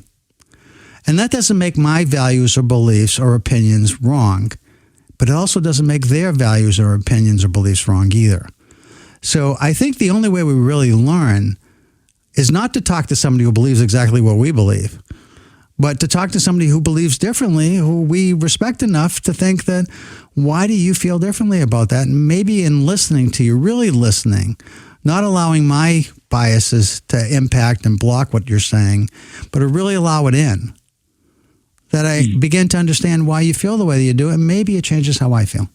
And that doesn't make my values or beliefs or opinions wrong, but it also doesn't make their values or opinions or beliefs wrong either. So I think the only way we really learn is not to talk to somebody who believes exactly what we believe, but to talk to somebody who believes differently, who we respect enough to think that, why do you feel differently about that? And maybe in listening to you, really listening, not allowing my biases to impact and block what you're saying, but to really allow it in, that I begin to understand why you feel the way that you do, and maybe it changes how I feel.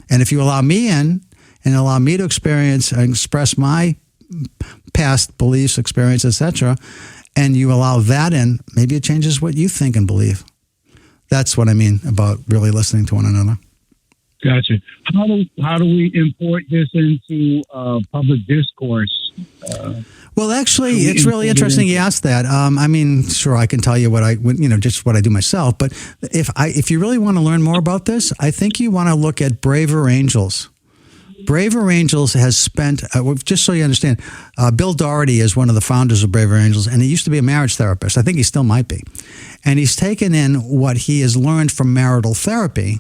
And if you allow me in and allow me to experience and express my past beliefs, experience, etc., and you allow that in, maybe it changes what you think and believe. That's what I mean about really listening to one another. Gotcha. How do we import this into public discourse? Well, actually, it's really interesting you asked that. I mean, sure, I can tell you just what I do myself. But if you really want to learn more about this, I think you want to look at Braver Angels. Braver Angels has spent, just so you understand, Bill Doherty is one of the founders of Braver Angels, and he used to be a marriage therapist. I think he still might be. And he's taken in what he has learned from marital therapy,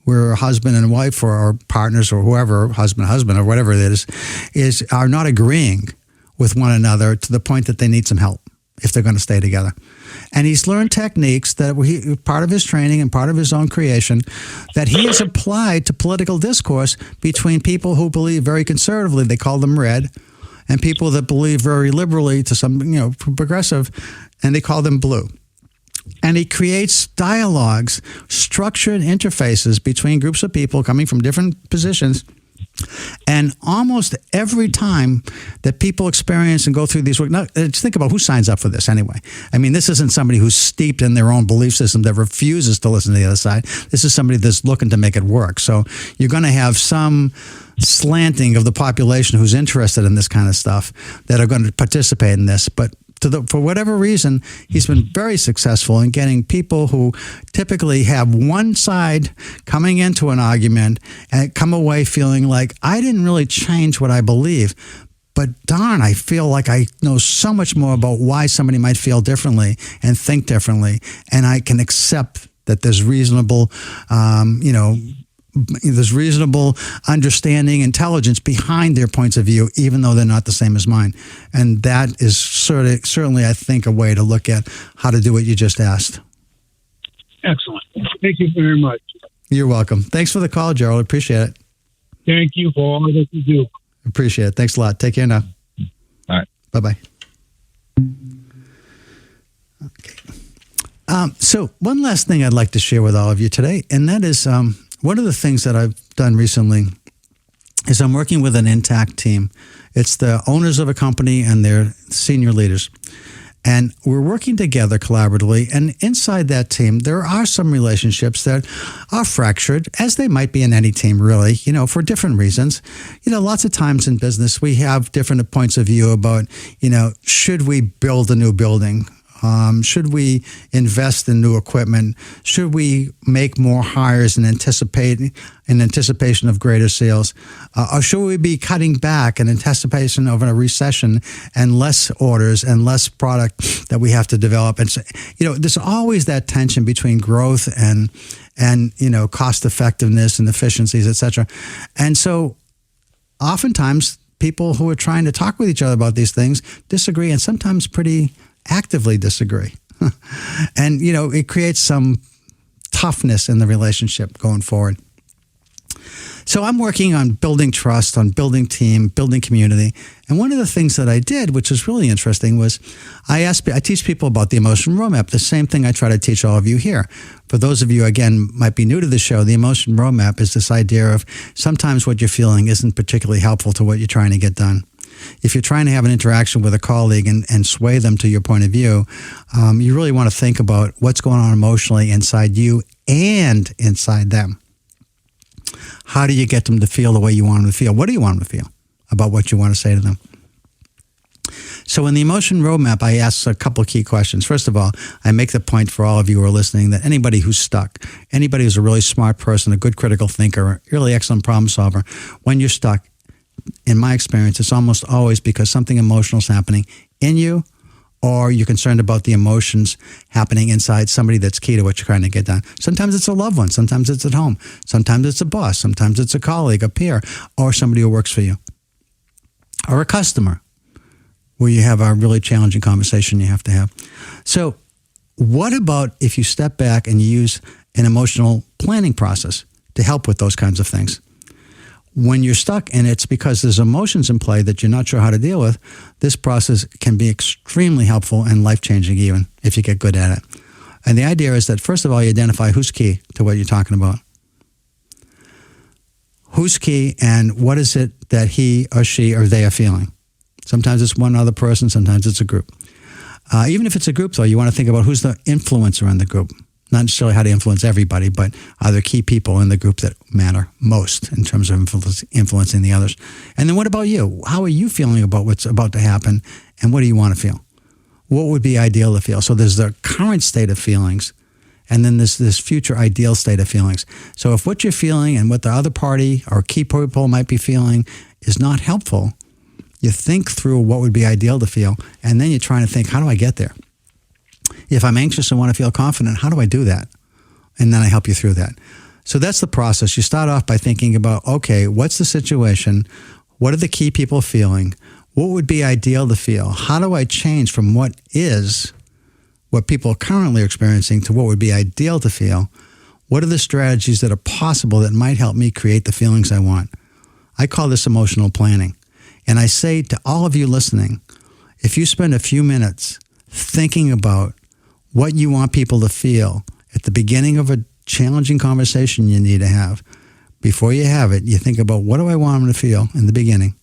where a husband and wife or partners or whoever, husband or whatever it is are not agreeing with one another to the point that they need some help if they're going to stay together. And he's learned techniques that part of his training and part of his own creation that he has applied to political discourse between people who believe very conservatively, they call them red, and people that believe very liberally to some, progressive, and they call them blue. And he creates dialogues, structured interfaces between groups of people coming from different positions. And almost every time that people experience and go through these work, now, just think about who signs up for this anyway. I mean, this isn't somebody who's steeped in their own belief system that refuses to listen to the other side. This is somebody that's looking to make it work. So you're going to have some slanting of the population who's interested in this kind of stuff that are going to participate in this. But for whatever reason, he's been very successful in getting people who typically have one side coming into an argument and come away feeling like, I didn't really change what I believe, but darn, I feel like I know so much more about why somebody might feel differently and think differently, and I can accept that there's reasonable, there's reasonable understanding, intelligence behind their points of view, even though they're not the same as mine. And that is certainly, I think, a way to look at how to do what you just asked. Excellent. Thank you very much. You're welcome. Thanks for the call, Gerald. Appreciate it. Thank you for all that you do. Appreciate it. Thanks a lot. Take care now. All right. Bye-bye. Okay. So one last thing I'd like to share with all of you today, and that is one of the things that I've done recently is I'm working with an intact team. It's the owners of a company and their senior leaders. And we're working together collaboratively. And inside that team, there are some relationships that are fractured, as they might be in any team, really, for different reasons. Lots of times in business, we have different points of view about, should we build a new building? Should we invest in new equipment? Should we make more hires in anticipation of greater sales? Or should we be cutting back in anticipation of a recession and less orders and less product that we have to develop? And so, there's always that tension between growth and cost effectiveness and efficiencies, et cetera. And so oftentimes people who are trying to talk with each other about these things disagree, and sometimes pretty actively disagree. And, it creates some toughness in the relationship going forward. So I'm working on building trust, on building team, building community. And one of the things that I did, which was really interesting, was I teach people about the emotion roadmap, the same thing I try to teach all of you here. For those of you, again, might be new to the show, the emotion roadmap is this idea of sometimes what you're feeling isn't particularly helpful to what you're trying to get done. If you're trying to have an interaction with a colleague and sway them to your point of view, you really want to think about what's going on emotionally inside you and inside them. How do you get them to feel the way you want them to feel? What do you want them to feel about what you want to say to them? So in the emotion roadmap, I ask a couple of key questions. First of all, I make the point for all of you who are listening that anybody who's stuck, anybody who's a really smart person, a good critical thinker, a really excellent problem solver, when you're stuck, in my experience, it's almost always because something emotional is happening in you, or you're concerned about the emotions happening inside somebody that's key to what you're trying to get done. Sometimes it's a loved one. Sometimes it's at home. Sometimes it's a boss. Sometimes it's a colleague, a peer, or somebody who works for you. Or a customer where you have a really challenging conversation you have to have. So what about if you step back and you use an emotional planning process to help with those kinds of things? When you're stuck and it's because there's emotions in play that you're not sure how to deal with, this process can be extremely helpful and life-changing even if you get good at it. And the idea is that, first of all, you identify who's key to what you're talking about. Who's key and what is it that he or she or they are feeling? Sometimes it's one other person, sometimes it's a group. Even if it's a group, though, you want to think about who's the influencer in the group. Not necessarily how to influence everybody, but are there key people in the group that matter most in terms of influencing the others? And then what about you? How are you feeling about what's about to happen, and what do you want to feel? What would be ideal to feel? So there's the current state of feelings, and then there's this future ideal state of feelings. So if what you're feeling and what the other party or key people might be feeling is not helpful, you think through what would be ideal to feel, and then you're trying to think, how do I get there? If I'm anxious and want to feel confident, how do I do that? And then I help you through that. So that's the process. You start off by thinking about, okay, what's the situation? What are the key people feeling? What would be ideal to feel? How do I change from what people are currently experiencing to what would be ideal to feel? What are the strategies that are possible that might help me create the feelings I want? I call this emotional planning. And I say to all of you listening, if you spend a few minutes thinking about what you want people to feel at the beginning of a challenging conversation you need to have, before you have it, you think about, what do I want them to feel in the beginning?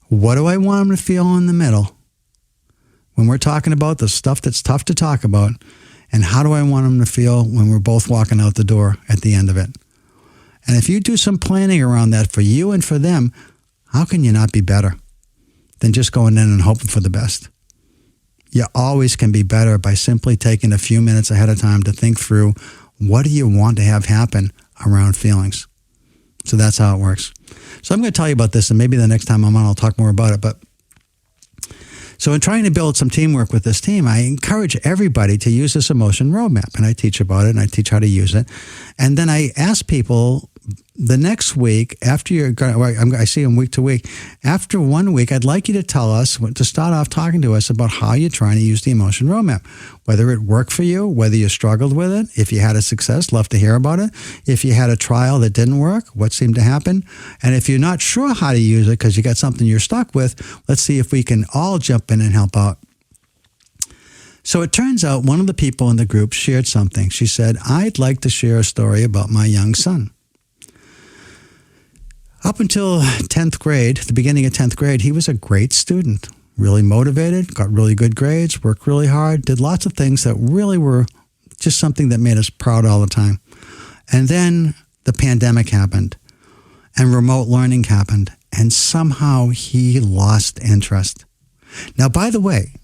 What do I want them to feel in the middle? When we're talking about the stuff that's tough to talk about, and how do I want them to feel when we're both walking out the door at the end of it? And if you do some planning around that for you and for them, how can you not be better than just going in and hoping for the best? You always can be better by simply taking a few minutes ahead of time to think through, what do you want to have happen around feelings? So that's how it works. So I'm going to tell you about this, and maybe the next time I'm on, I'll talk more about it. But so in trying to build some teamwork with this team, I encourage everybody to use this emotion roadmap, and I teach about it, and I teach how to use it. And then I ask people, the next week, after I see them week to week, after 1 week, I'd like you to tell us, to start off talking to us about how you're trying to use the emotion roadmap, whether it worked for you, whether you struggled with it. If you had a success, love to hear about it. If you had a trial that didn't work, what seemed to happen? And if you're not sure how to use it because you got something you're stuck with, let's see if we can all jump in and help out. So it turns out one of the people in the group shared something. She said, I'd like to share a story about my young son. Up until 10th grade, the beginning of 10th grade, he was a great student, really motivated, got really good grades, worked really hard, did lots of things that really were just something that made us proud all the time. And then the pandemic happened and remote learning happened, and somehow he lost interest. Now, by the way,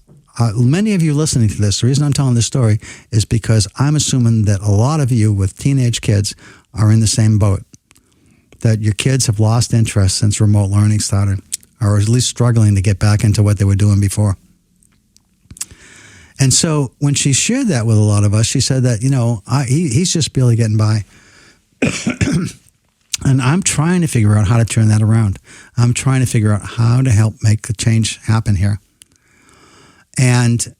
many of you listening to this, the reason I'm telling this story is because I'm assuming that a lot of you with teenage kids are in the same boat, that your kids have lost interest since remote learning started, or at least struggling to get back into what they were doing before. And so when she shared that with a lot of us, she said that, he's just barely getting by. And I'm trying to figure out how to turn that around. I'm trying to figure out how to help make the change happen here. And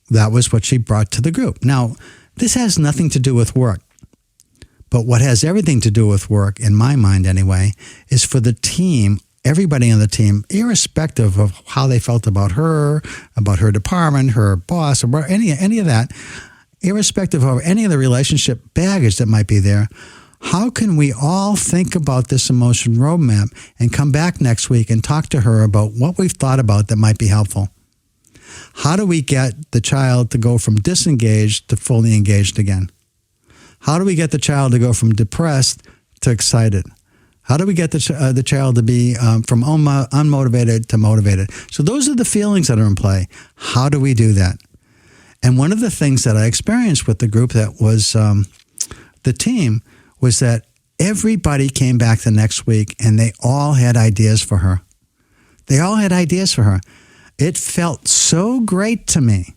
that was what she brought to the group. Now, this has nothing to do with work. But what has everything to do with work, in my mind anyway, is for the team, everybody on the team, irrespective of how they felt about her department, her boss, or any of that, irrespective of any of the relationship baggage that might be there, how can we all think about this emotion roadmap and come back next week and talk to her about what we've thought about that might be helpful? How do we get the child to go from disengaged to fully engaged again? How do we get the child to go from depressed to excited? How do we get the child to be from unmotivated to motivated? So those are the feelings that are in play. How do we do that? And one of the things that I experienced with the group that was the team was that everybody came back the next week and they all had ideas for her. They all had ideas for her. It felt so great to me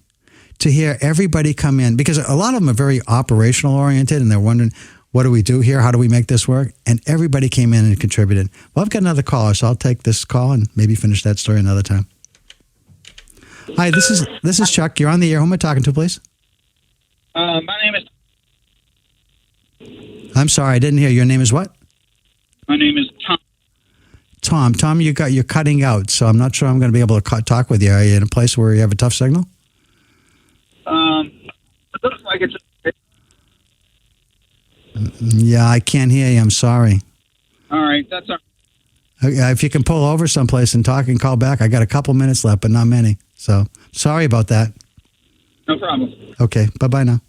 to hear everybody come in, because a lot of them are very operational oriented and they're wondering, what do we do here? How do we make this work? And everybody came in and contributed. Well, I've got another caller, so I'll take this call and maybe finish that story another time. Hi, this is Chuck. You're on the air. Who am I talking to, please? My name is... I'm sorry, I didn't hear. Your name is what? My name is Tom. Tom, you're cutting out, so I'm not sure I'm going to be able to talk with you. Are you in a place where you have a tough signal? It looks like it's... Yeah, I can't hear you. I'm sorry. All right, that's all right. If you can pull over someplace and talk and call back, I got a couple minutes left, but not many. So sorry about that. No problem. Okay, bye-bye now.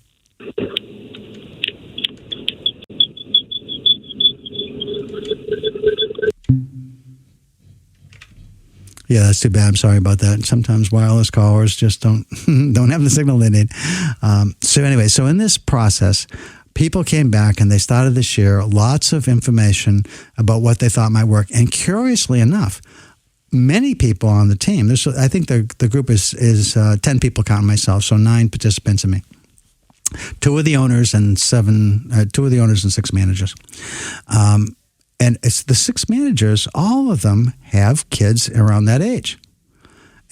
Yeah, that's too bad. I'm sorry about that. Sometimes wireless callers just don't have the signal they need. So anyway, so in this process, people came back and they started to share lots of information about what they thought might work. And curiously enough, many people on the team, I think the group is 10 people counting myself, so 9 participants and me. 2 of the owners and 6 managers. And it's the 6 managers, all of them have kids around that age.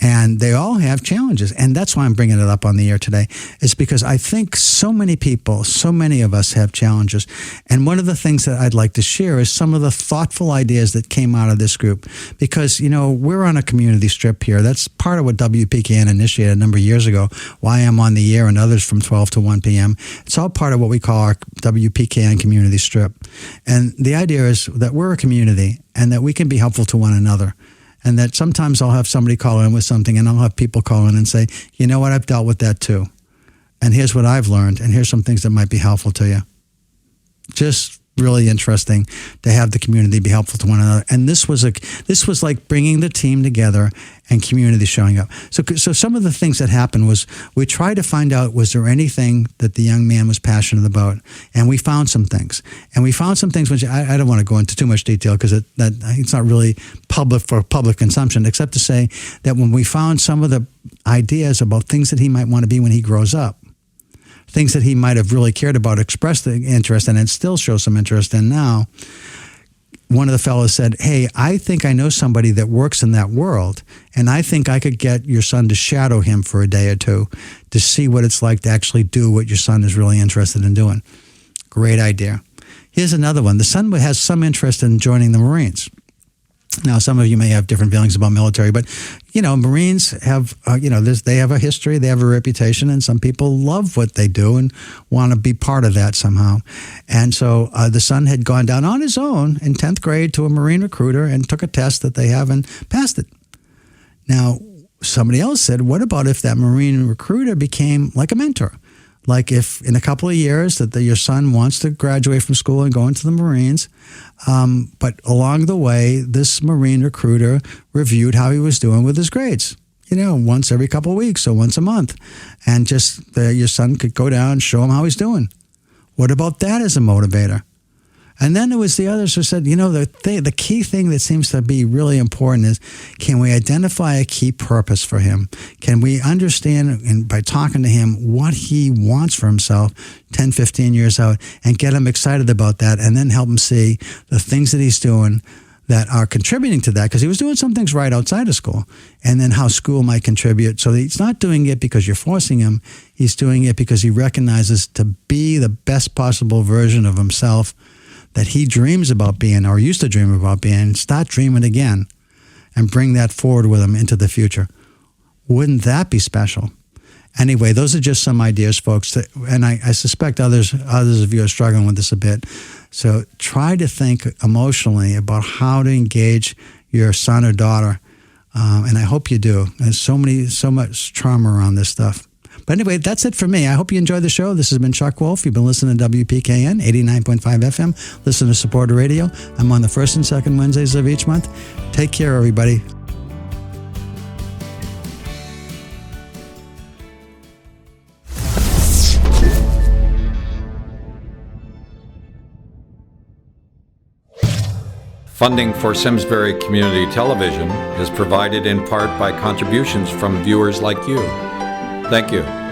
And they all have challenges. And that's why I'm bringing it up on the air today. It's because I think so many people, so many of us have challenges. And one of the things that I'd like to share is some of the thoughtful ideas that came out of this group. Because, we're on a community strip here. That's part of what WPKN initiated a number of years ago, why I'm on the air and others from 12 to 1 p.m. It's all part of what we call our WPKN community strip. And the idea is that we're a community and that we can be helpful to one another. And that sometimes I'll have somebody call in with something and I'll have people call in and say, you know what, I've dealt with that too. And here's what I've learned. And here's some things that might be helpful to you. Just really interesting to have the community be helpful to one another. And this was like bringing the team together and community showing up. So some of the things that happened was we tried to find out, was there anything that the young man was passionate about? And we found some things. And we found some things which I don't want to go into too much detail because it's not really public for public consumption, except to say that when we found some of the ideas about things that he might want to be when he grows up, things that he might have really cared about, expressed the interest in, and still show some interest in now. One of the fellows said, hey, I think I know somebody that works in that world, and I think I could get your son to shadow him for a day or two to see what it's like to actually do what your son is really interested in doing. Great idea. Here's another one. The son has some interest in joining the Marines. Now, some of you may have different feelings about military, but, Marines have, they have a history, they have a reputation, and some people love what they do and want to be part of that somehow. And so the son had gone down on his own in 10th grade to a Marine recruiter and took a test that they have and passed it. Now, somebody else said, what about if that Marine recruiter became like a mentor? Like if in a couple of years that your son wants to graduate from school and go into the Marines, but along the way, this Marine recruiter reviewed how he was doing with his grades, once every couple of weeks or once a month. And just your son could go down and show him how he's doing. What about that as a motivator? And then there was the others who said, the key thing that seems to be really important is, can we identify a key purpose for him? Can we understand, and by talking to him, what he wants for himself 10, 15 years out, and get him excited about that, and then help him see the things that he's doing that are contributing to that, because he was doing some things right outside of school, and then how school might contribute. So he's not doing it because you're forcing him. He's doing it because he recognizes to be the best possible version of himself that he dreams about being or used to dream about being, start dreaming again and bring that forward with him into the future. Wouldn't that be special? Anyway, those are just some ideas, folks, and I suspect others of you are struggling with this a bit. So try to think emotionally about how to engage your son or daughter, and I hope you do. There's so much trauma around this stuff. But anyway, that's it for me. I hope you enjoyed the show. This has been Chuck Wolf. You've been listening to WPKN 89.5 FM. Listen to Supporter Radio. I'm on the first and second Wednesdays of each month. Take care, everybody. Funding for Simsbury Community Television is provided in part by contributions from viewers like you. Thank you.